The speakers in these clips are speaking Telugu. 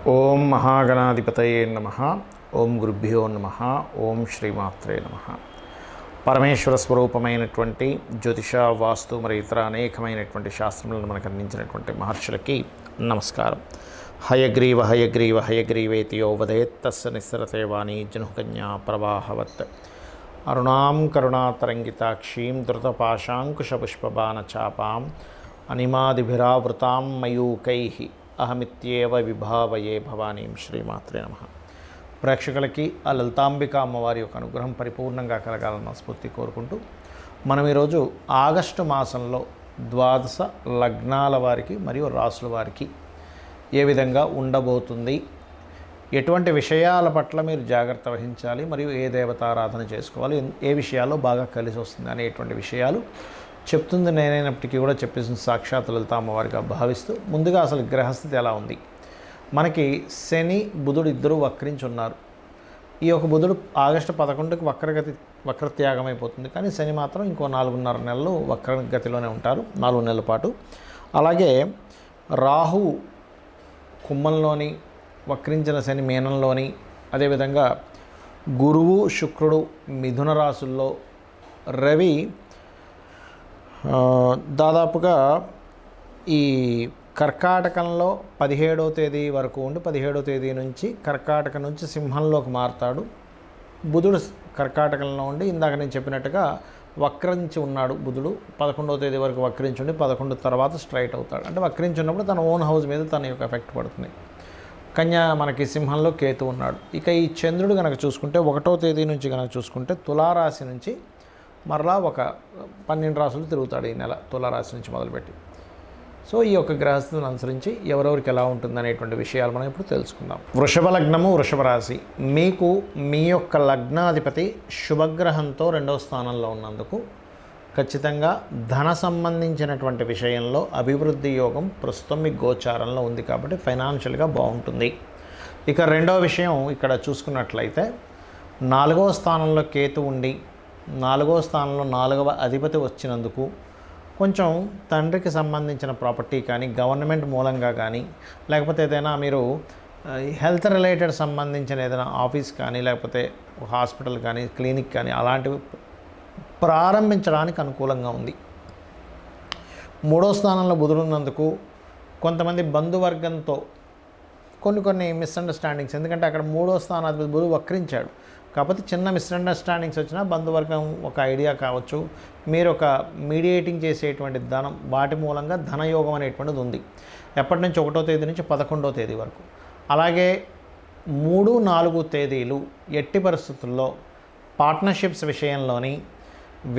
ఓం మహాగణాధిపతయే నమః. ఓం గురుభ్యో నమః. ఓం శ్రీమాత్రే నమః. పరమేశ్వర స్వరూపమైనటువంటి జ్యోతిష, వాస్తు మరియు ఇతర అనేకమైనటువంటి శాస్త్రములను మనకు అందించినటువంటి మహర్షులకి నమస్కారం. హయగ్రీవ హయగ్రీవ హయగ్రీవేతి యో వదేత్ తస్య నిస్సరతే వాణి జనుకన్యా ప్రవాహవత్. అరుణాం కరుణాతరంగితాక్షీం ధృతపాశాంకుశపుష్పబాణచాపాం అనిమాదిభిరావృతాం మయూకైః అహమిత్యేవ విభావయే భవానీం. శ్రీమాత్రే నమః. ప్రేక్షకులకి ఆ లలితాంబిక అమ్మవారి యొక్క అనుగ్రహం పరిపూర్ణంగా కలగాలని మనస్ఫూర్తి కోరుకుంటూ మనం ఈరోజు ఆగస్టు మాసంలో ద్వాదశ లగ్నాల వారికి మరియు రాసుల వారికి ఏ విధంగా ఉండబోతుంది, ఎటువంటి విషయాల పట్ల మీరు జాగ్రత్త వహించాలి, మరియు ఏ దేవతారాధన చేసుకోవాలి, ఏ విషయాల్లో బాగా కలిసి వస్తుంది అనేటువంటి విషయాలు చెప్తుంది నేనైనప్పటికీ కూడా చెప్పేసిన సాక్షాత్ లలిత అమ్మవారిగా భావిస్తూ, ముందుగా అసలు గ్రహస్థితి ఎలా ఉంది. మనకి శని బుధుడు ఇద్దరు వక్రించి ఉన్నారు. ఈ యొక్క బుధుడు ఆగస్టు 11కి వక్రత్యాగం అయిపోతుంది, కానీ శని మాత్రం ఇంకో 4.5 నెలలు వక్రగతిలోనే ఉంటారు, 4 నెలల పాటు. అలాగే రాహు కుంభంలోని, వక్రించిన శని మీనంలోని, అదేవిధంగా గురువు శుక్రుడు మిథున రాశుల్లో, రవి దాదాపుగా ఈ కర్కాటకంలో 17వ తేదీ వరకు ఉండి 17వ తేదీ నుంచి కర్కాటక నుంచి సింహంలోకి మారుతాడు. బుధుడు కర్కాటకంలో ఉండి ఇందాక నేను చెప్పినట్టుగా వక్రించి ఉన్నాడు. బుధుడు 11వ తేదీ వరకు వక్రించి ఉండి 11 తర్వాత స్ట్రైట్ అవుతాడు. అంటే వక్రించి ఉన్నప్పుడు తన ఓన్ హౌస్ మీద తన యొక్క ఎఫెక్ట్ పడుతుంది. కన్యా మనకి సింహంలో కేతు ఉన్నాడు. ఇక ఈ చంద్రుడు కనుక చూసుకుంటే 1వ తేదీ నుంచి కనుక చూసుకుంటే తులారాశి నుంచి మరలా ఒక 12 రాశులు తిరుగుతాడు ఈ నెల, తులారాశి నుంచి మొదలుపెట్టి. సో ఈ యొక్క గ్రహస్థితిని అనుసరించి ఎవరెవరికి ఎలా ఉంటుంది అనేటువంటి విషయాలు మనం ఇప్పుడు తెలుసుకుందాం. వృషభ లగ్నము, వృషభ రాశి. మీకు మీ యొక్క లగ్నాధిపతి శుభగ్రహంతో 2వ స్థానంలో ఉన్నందుకు ఖచ్చితంగా ధన సంబంధించినటువంటి విషయంలో అభివృద్ధి యోగం ప్రస్తుతం మీ గోచారంలో ఉంది, కాబట్టి ఫైనాన్షియల్గా బాగుంటుంది. ఇక రెండవ విషయం ఇక్కడ చూసుకున్నట్లయితే 4వ స్థానంలో కేతు ఉండి 4వ స్థానంలో 4వ అధిపతి వచ్చినందుకు కొంచెం తండ్రికి సంబంధించిన ప్రాపర్టీ కానీ, గవర్నమెంట్ మూలంగా కానీ, లేకపోతే ఏదైనా మీరు హెల్త్ రిలేటెడ్ సంబంధించిన ఏదైనా ఆఫీస్ కానీ, లేకపోతే హాస్పిటల్ కానీ, క్లినిక్ కానీ అలాంటివి ప్రారంభించడానికి అనుకూలంగా ఉంది. 3వ స్థానంలో బుధుడు ఉన్నందుకు కొంతమంది బంధువర్గంతో కొన్ని మిస్అండర్స్టాండింగ్స్, ఎందుకంటే అక్కడ 3వ స్థానాధిపతి బుధుడు వక్రించాడు, కాకపోతే చిన్న మిస్అండర్స్టాండింగ్స్ వచ్చినా బంధువర్గం ఒక ఐడియా కావచ్చు, మీరు ఒక మీడియేటింగ్ చేసేటువంటి ధనం, వాటి మూలంగా ధనయోగం అనేటువంటిది ఉంది. ఎప్పటి నుంచి 1వ తేదీ నుంచి 11వ తేదీ వరకు. అలాగే 3, 4 తేదీలు ఎట్టి పరిస్థితుల్లో పార్ట్నర్షిప్స్ విషయంలోని,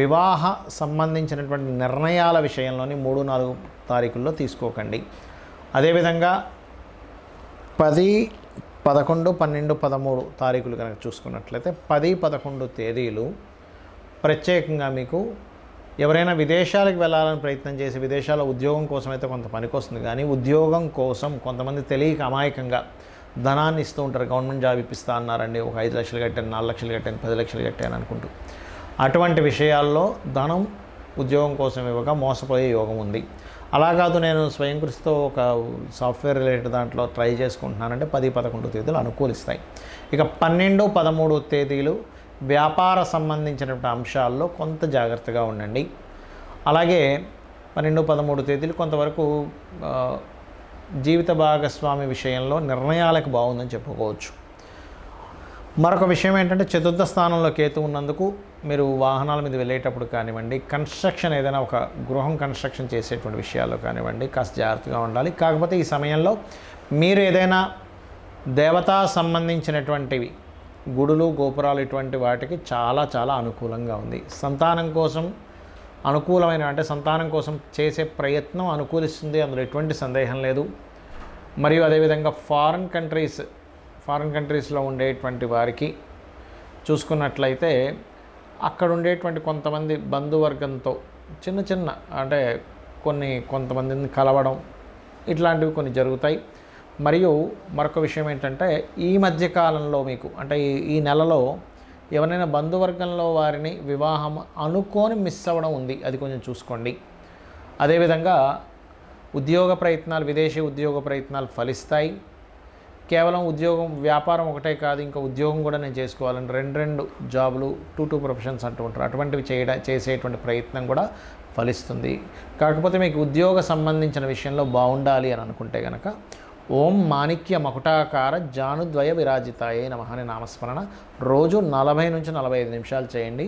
వివాహ సంబంధించినటువంటి నిర్ణయాల విషయంలోని 3, 4 తారీఖుల్లో తీసుకోకండి. అదేవిధంగా 10, 11, 12, 13 తారీఖులు కనుక చూసుకున్నట్లయితే 10, 11 తేదీలు ప్రత్యేకంగా మీకు ఎవరైనా విదేశాలకు వెళ్ళాలని ప్రయత్నం చేసి విదేశాల ఉద్యోగం కోసం అయితే కొంత పనికొస్తుంది, కానీ ఉద్యోగం కోసం కొంతమంది తెలియక అమాయకంగా ధనాన్ని ఇస్తూ ఉంటారు. గవర్నమెంట్ జాబ్ ఇప్పిస్తా అన్నారండి, ఒక 5 లక్షలు కట్టాను, 4 లక్షలు కట్టాను, 10 లక్షలు కట్టాను అనుకుంటూ, అటువంటి విషయాల్లో ధనం ఉద్యోగం కోసం ఇవ్వగా మోసపోయే యోగం ఉంది. అలా కాదు, నేను స్వయం కృషితో ఒక సాఫ్ట్వేర్ రిలేటెడ్ దాంట్లో ట్రై చేసుకుంటున్నానంటే 10, 11 తేదీలు అనుకూలిస్తాయి. ఇక 12, 13 తేదీలు వ్యాపార సంబంధించినటువంటి అంశాల్లో కొంత జాగ్రత్తగా ఉండండి. అలాగే 12, 13 తేదీలు కొంతవరకు జీవిత భాగస్వామి విషయంలో నిర్ణయాలకు బాగుందని చెప్పుకోవచ్చు. మరొక విషయం ఏంటంటే 4వ స్థానంలో కేతు ఉన్నందుకు మీరు వాహనాల మీద వెళ్ళేటప్పుడు కానివ్వండి, కన్స్ట్రక్షన్ ఏదైనా ఒక గృహం కన్స్ట్రక్షన్ చేసేటువంటి విషయాల్లో కానివ్వండి, కాస్త జాగ్రత్తగా ఉండాలి. కాకపోతే ఈ సమయంలో మీరు ఏదైనా దేవతా సంబంధించినటువంటివి, గుడులు, గోపురాలు, ఇటువంటి వాటికి చాలా చాలా అనుకూలంగా ఉంది. సంతానం కోసం అనుకూలమైన, అంటే సంతానం కోసం చేసే ప్రయత్నం అనుకూలిస్తుంది, అందులో ఎటువంటి సందేహం లేదు. మరియు అదేవిధంగా ఫారిన్ కంట్రీస్లో ఉండేటువంటి వారికి చూసుకున్నట్లయితే అక్కడ ఉండేటువంటి కొంతమంది బంధువర్గంతో చిన్న అంటే కొంతమందిని కలవడం, ఇట్లాంటివి కొన్ని జరుగుతాయి. మరియు మరొక విషయం ఏంటంటే ఈ మధ్యకాలంలో మీకు, అంటే ఈ నెలలో ఎవరైనా బంధువర్గంలో వారిని వివాహం అనుకోని మిస్ అవ్వడం ఉంది, అది కొంచెం చూసుకోండి. అదేవిధంగా ఉద్యోగ ప్రయత్నాలు, విదేశీ ఉద్యోగ ప్రయత్నాలు ఫలిస్తాయి. కేవలం ఉద్యోగం వ్యాపారం ఒకటే కాదు, ఇంకా ఉద్యోగం కూడా నేను చేసుకోవాలని రెండు జాబులు, టూ ప్రొఫెషన్స్ అంటూ ఉంటారు. అటువంటివి చేసేటువంటి ప్రయత్నం కూడా ఫలిస్తుంది. కాకపోతే మీకు ఉద్యోగ సంబంధించిన విషయంలో బాగుండాలి అని అనుకుంటే కనుక ఓం మాణిక్య మకుటాకార జానుద్వయ విరాజితాయే నమః అనే నామస్మరణ రోజు 40 నుంచి 45 నిమిషాలు చేయండి.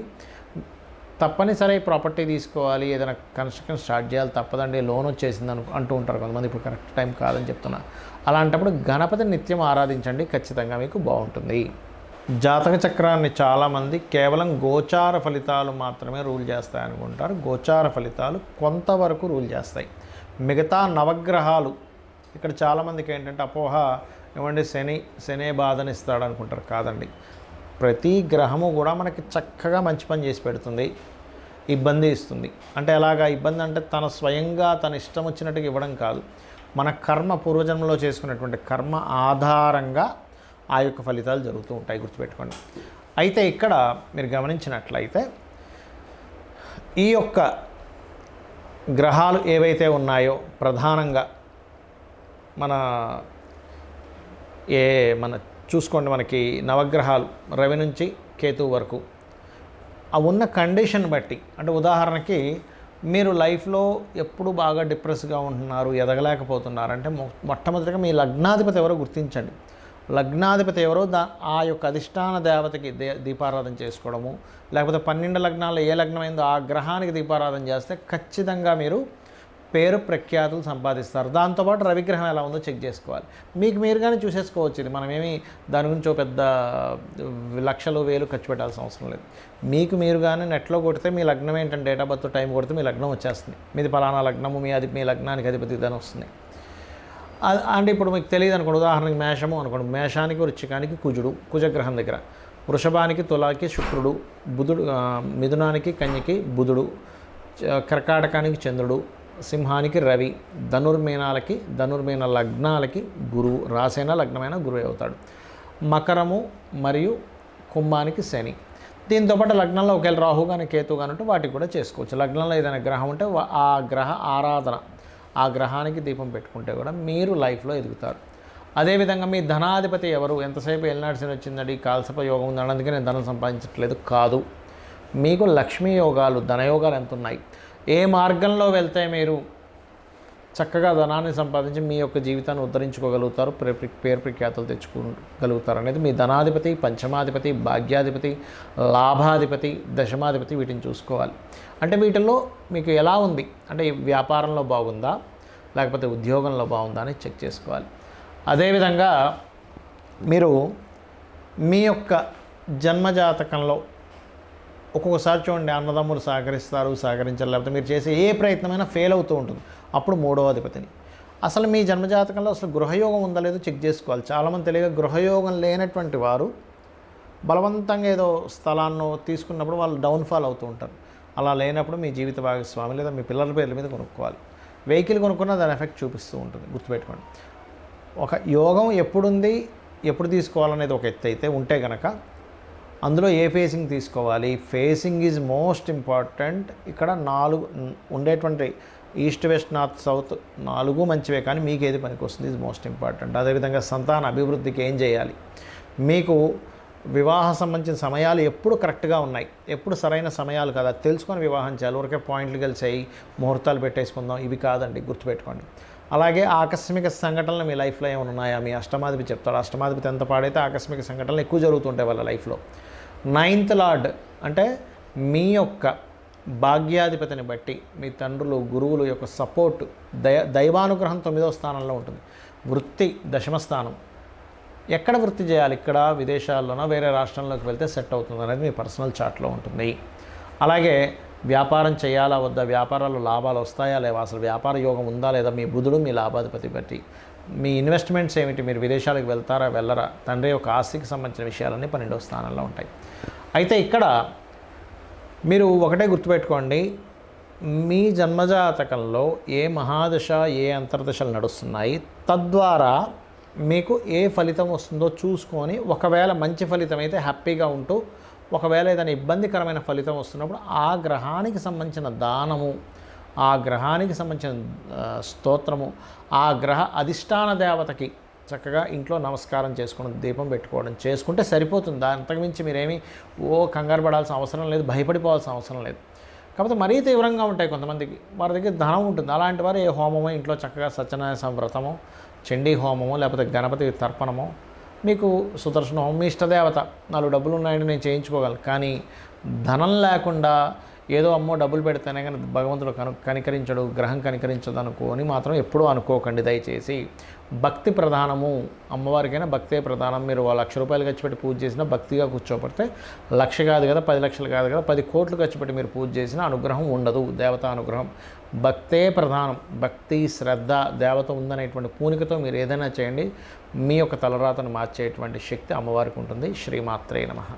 తప్పనిసరి ప్రాపర్టీ తీసుకోవాలి, ఏదైనా కన్స్ట్రక్షన్ స్టార్ట్ చేయాలి, తప్పదండి లోన్ వచ్చేసింది అంటూ ఉంటారు కొంతమంది. ఇప్పుడు కరెక్ట్ టైం కాదని చెప్తున్నా. అలాంటప్పుడు గణపతిని నిత్యం ఆరాధించండి, ఖచ్చితంగా మీకు బాగుంటుంది. జాతక చక్రాన్ని చాలామంది కేవలం గోచార ఫలితాలు మాత్రమే రూల్ చేస్తాయి అనుకుంటారు. గోచార ఫలితాలు కొంతవరకు రూల్ చేస్తాయి. మిగతా నవగ్రహాలు ఇక్కడ చాలామందికి ఏంటంటే అపోహ, ఏమంటే శనే బాధని ఇస్తాడు అనుకుంటారు. కాదండి, ప్రతి గ్రహము కూడా మనకి చక్కగా మంచి పని చేసి పెడుతుంది, ఇబ్బంది ఇస్తుంది. అంటే ఎలాగా ఇబ్బంది అంటే తన స్వయంగా తన ఇష్టం వచ్చినట్టుగా ఇవ్వడం కాదు, మన కర్మ పూర్వజన్మలో చేసుకున్నటువంటి కర్మ ఆధారంగా ఆ యొక్క ఫలితాలు జరుగుతూ ఉంటాయి, గుర్తుపెట్టుకోండి. అయితే ఇక్కడ మీరు గమనించినట్లయితే ఈ యొక్క గ్రహాలు ఏవైతే ఉన్నాయో ప్రధానంగా మన చూసుకోండి, మనకి నవగ్రహాలు రవి నుంచి కేతువు వరకు ఆ ఉన్న కండిషన్ బట్టి, అంటే ఉదాహరణకి మీరు లైఫ్లో ఎప్పుడు బాగా డిప్రెస్గా ఉంటున్నారు, ఎదగలేకపోతున్నారు అంటే మొట్టమొదటిగా మీ లగ్నాధిపతి ఎవరో గుర్తించండి. లగ్నాధిపతి ఎవరో ఆ యొక్క అధిష్టాన దేవతకి దీపారాధన చేసుకోవడము, లేకపోతే 12 లగ్నాల్లో ఏ లగ్నమైందో ఆ గ్రహానికి దీపారాధన చేస్తే ఖచ్చితంగా మీరు పేరు ప్రఖ్యాతులు సంపాదిస్తారు. దాంతోపాటు రవిగ్రహం ఎలా ఉందో చెక్ చేసుకోవాలి. మీకు మీరుగానే చూసేసుకోవచ్చు. ఇది మనమేమి దాని గురించి పెద్ద లక్షలు వేలు ఖర్చు పెట్టాల్సిన అవసరం లేదు. మీకు మీరుగానే నెట్లో కొడితే మీ లగ్నం ఏంటంటే డేట్ ఆఫ్ బర్త్ టైం కొడితే మీ లగ్నం వచ్చేస్తుంది. మీది పలానా లగ్నము, మీ లగ్నానికి అధిపతి దాని వస్తుంది. అంటే ఇప్పుడు మీకు తెలియదు అనుకోండి, ఉదాహరణకి మేషము అనుకోండి, మేషానికి వృశ్చికానికి కుజుడు, కుజగ్రహం దగ్గర, వృషభానికి తులాకి శుక్రుడు, బుధుడు, మిథునానికి కన్యకి బుధుడు, కర్కాటకానికి చంద్రుడు, సింహానికి రవి, ధనుర్మీన లగ్నాలకి గురువు, రాసైన లగ్నమైన గురువు అవుతాడు. మకరము మరియు కుంభానికి శని. దీంతోపాటు లగ్నంలో ఒకవేళ రాహు కానీ కేతు కానీ ఉంటే వాటికి కూడా చేసుకోవచ్చు. లగ్నంలో ఏదైనా గ్రహం ఉంటే ఆ గ్రహ ఆరాధన, ఆ గ్రహానికి దీపం పెట్టుకుంటే కూడా మీరు లైఫ్లో ఎదుగుతారు. అదేవిధంగా మీ ధనాధిపతి ఎవరు, ఎంతసేపు ఎల్నాడ్సిన వచ్చిందండి, కాల్సప యోగం ఉందని అందుకే నేను ధనం సంపాదించట్లేదు కాదు. మీకు లక్ష్మీ యోగాలు, ధనయోగాలు ఎంత ఉన్నాయి, ఏ మార్గంలో వెళ్తే మీరు చక్కగా ధనాన్ని సంపాదించి మీ యొక్క జీవితాన్ని ఉద్ధరించుకోగలుగుతారు, పేరు ప్రఖ్యాతులు తెచ్చుకోగలుగుతారు అనేది మీ ధనాధిపతి, పంచమాధిపతి, భాగ్యాధిపతి, లాభాధిపతి, దశమాధిపతి వీటిని చూసుకోవాలి. అంటే వీటిల్లో మీకు ఎలా ఉంది అంటే వ్యాపారంలో బాగుందా లేకపోతే ఉద్యోగంలో బాగుందా అని చెక్ చేసుకోవాలి. అదేవిధంగా మీరు మీ యొక్క జన్మజాతకంలో ఒక్కొక్కసారి చూడండి, అన్నదమ్ములు సహకరించారు, లేకపోతే మీరు చేసే ఏ ప్రయత్నమైనా ఫెయిల్ అవుతూ ఉంటుంది. అప్పుడు 3వ అధిపతిని అసలు మీ జన్మజాతకంలో అసలు గృహయోగం ఉందా లేదో చెక్ చేసుకోవాలి. చాలామంది తెలియక గృహయోగం లేనటువంటి వారు బలవంతంగా ఏదో స్థలాన్ని తీసుకున్నప్పుడు వాళ్ళు డౌన్ఫాల్ అవుతూ ఉంటారు. అలా లేనప్పుడు మీ జీవిత భాగస్వామి లేదా మీ పిల్లల పేర్ల మీద కొనుక్కోవాలి. వెహికల్ కొనుక్కున్నా దాని ఎఫెక్ట్ చూపిస్తూ ఉంటుంది, గుర్తుపెట్టుకోండి. ఒక యోగం ఎప్పుడుంది, ఎప్పుడు తీసుకోవాలనేది ఒక ఎత్తు అయితే ఉంటే కనుక అందులో ఏ ఫేసింగ్ తీసుకోవాలి, ఫేసింగ్ ఈజ్ మోస్ట్ ఇంపార్టెంట్. ఇక్కడ 4 ఉండేటువంటి ఈస్ట్ వెస్ట్ నార్త్ సౌత్ 4 మంచివే, కానీ మీకు ఏది పనికి వస్తుంది ఈజ్ మోస్ట్ ఇంపార్టెంట్. అదేవిధంగా సంతాన అభివృద్ధికి ఏం చేయాలి, మీకు వివాహ సంబంధించిన సమయాలు ఎప్పుడు కరెక్ట్గా ఉన్నాయి, ఎప్పుడు సరైన సమయాలు కదా తెలుసుకొని వివాహం చేయాలి. ఊరికే పాయింట్లు కలిసాయి ముహూర్తాలు పెట్టేసుకుందాం ఇవి కాదండి, గుర్తుపెట్టుకోండి. అలాగే ఆకస్మిక సంఘటనలు మీ లైఫ్లో ఏమైనా ఉన్నాయా, మీ అష్టమాధిపతి చెప్తాడు. అష్టమాధిపతి ఎంత పాడైతే ఆకస్మిక సంఘటనలు ఎక్కువ జరుగుతుంటాయి వాళ్ళ లైఫ్లో. 9th లార్డ్ అంటే మీ యొక్క భాగ్యాధిపతిని బట్టి మీ తండ్రులు, గురువులు యొక్క సపోర్ట్, దైవానుగ్రహం 9వ స్థానంలో ఉంటుంది. వృత్తి 10వ స్థానం. ఎక్కడ వృత్తి చేయాలి, ఇక్కడ విదేశాల్లోనో వేరే రాష్ట్రంలోకి వెళ్తే సెట్ అవుతుంది అనేది మీ పర్సనల్ చార్ట్లో ఉంటుంది. అలాగే వ్యాపారం చేయాలా వద్దా, వ్యాపారాలు లాభాలు వస్తాయా లేవా, అసలు వ్యాపార యోగం ఉందా లేదా, మీ బుధుడు మీ లాభాధిపతి బట్టి. మీ ఇన్వెస్ట్మెంట్స్ ఏమిటి, మీరు విదేశాలకు వెళ్తారా వెళ్ళరా, తండ్రి యొక్క ఆస్తికి సంబంధించిన విషయాలన్నీ 12వ స్థానంలో ఉంటాయి. అయితే ఇక్కడ మీరు ఒకటే గుర్తుపెట్టుకోండి, మీ జన్మజాతకంలో ఏ మహాదశ ఏ అంతర్దశలు నడుస్తున్నాయి, తద్వారా మీకు ఏ ఫలితం వస్తుందో చూసుకొని, ఒకవేళ మంచి ఫలితం అయితే హ్యాపీగా ఉంటూ, ఒకవేళ ఏదైనా ఇబ్బందికరమైన ఫలితం వస్తున్నప్పుడు ఆ గ్రహానికి సంబంధించిన దానము, ఆ గ్రహానికి సంబంధించిన స్తోత్రము, ఆ గ్రహ అధిష్టాన దేవతకి చక్కగా ఇంట్లో నమస్కారం చేసుకోవడం, దీపం పెట్టుకోవడం చేసుకుంటే సరిపోతుంది. అంతకుమించి మీరేమీ కంగారు పడాల్సిన అవసరం లేదు, భయపడిపోవాల్సిన అవసరం లేదు. కాకపోతే మరీ తీవ్రంగా ఉంటాయి కొంతమందికి, వారి దగ్గర ధనం ఉంటుంది. అలాంటి వారు ఏ హోమమో ఇంట్లో చక్కగా సత్యనారాయణ వ్రతమో, చండీ హోమమో, లేకపోతే గణపతి తర్పణమో, మీకు సుదర్శన హోమం, మీ ఇష్టదేవత 4 డబ్బులు ఉన్నాయని నేను చేయించుకోగలను. కానీ ధనం లేకుండా ఏదో అమ్మో డబ్బులు పెడితేనే కానీ భగవంతుడు కనికరించడు, గ్రహం కనికరించదు అనుకోని మాత్రం ఎప్పుడూ అనుకోకండి దయచేసి. భక్తి ప్రధానము, అమ్మవారికైనా భక్తే ప్రధానం. మీరు 1,00,000 రూపాయలు ఖర్చు పెట్టి పూజ చేసినా భక్తిగా కూర్చోబడితే 1,00,000 కాదు కదా, 10 లక్షలు కాదు కదా, 10 కోట్లు ఖర్చు పెట్టి మీరు పూజ చేసిన అనుగ్రహం ఉండదు, దేవతా అనుగ్రహం. భక్తే ప్రధానం. భక్తి, శ్రద్ధ, దేవత ఉందనేటువంటి పూనికతో మీరు ఏదైనా చేయండి, మీ యొక్క తలరాతను మార్చేటువంటి శక్తి అమ్మవారికి ఉంటుంది. శ్రీమాత్రే నమః.